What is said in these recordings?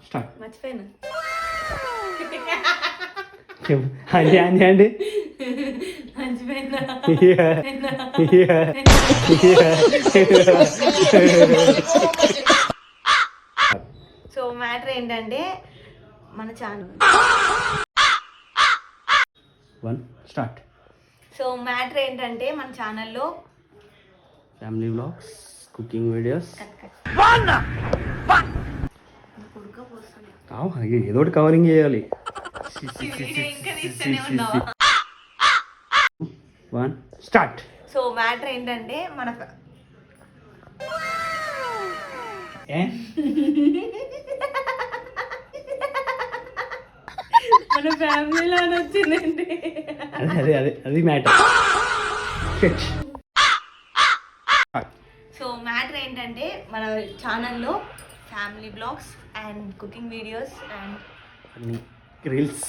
Start. మర్చిపోయాను. అండి అండి అండి మర్చిపోయినా. సో మ్యాటర్ ఏంటంటే మన channel. One start. So matter ఏంటంటే మన ఛానల్లో ఫ్యామిలీ వ్లాగ్స్, కుకింగ్ వీడియోస్. ఏదో ఒకటి కవరింగ్ చేయాలి. One start. సో మ్యాటర్ ఏంటంటే మన ఫ్యామిలీలో వచ్చిందండి. అదే అదే అది మ్యాటర్. సో మ్యాటర్ ఏంటంటే మన ఛానల్లో family blogs and cooking videos and reels.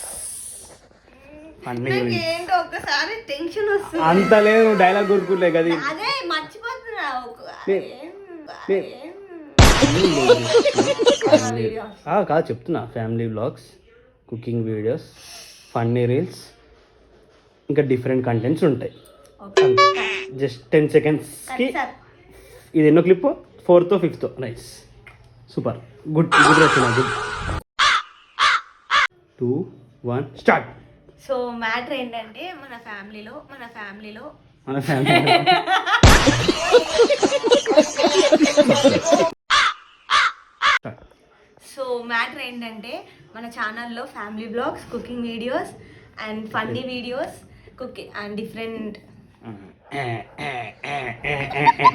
ఏంటో ఒకసారి టెన్షన్ వస్తుంది. అంత లేదు, డైలాగ్ కొడుకుంటే కదా. అదే మర్చిపోతున్నా. కాదు చెప్తున్నా, family vlogs, cooking videos, funny reels, ఇంకా డిఫరెంట్ కంటెంట్స్ ఉంటాయి. జస్ట్ 10 సెకండ్స్కి ఇది ఎన్నో clip, 4th 5th. Nice, super, good good వచ్చిన గుడ్. 2 1 స్టార్ట్. సో మ్యాటర్ ఏంటంటే మన ఫ్యామిలీలో సో మ్యాటర్ ఏంటంటే మన ఛానల్లో family blogs, cooking videos and funny videos, cooking and different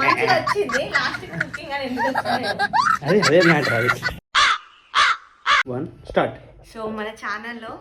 మంచిగా వచ్చింది. లాస్ట్ కుకింగ్ అని ఎందుకు వచ్చింది? అదే మ్యాటర్. అది 1 స్టార్ట్. సో మన ఛానల్లో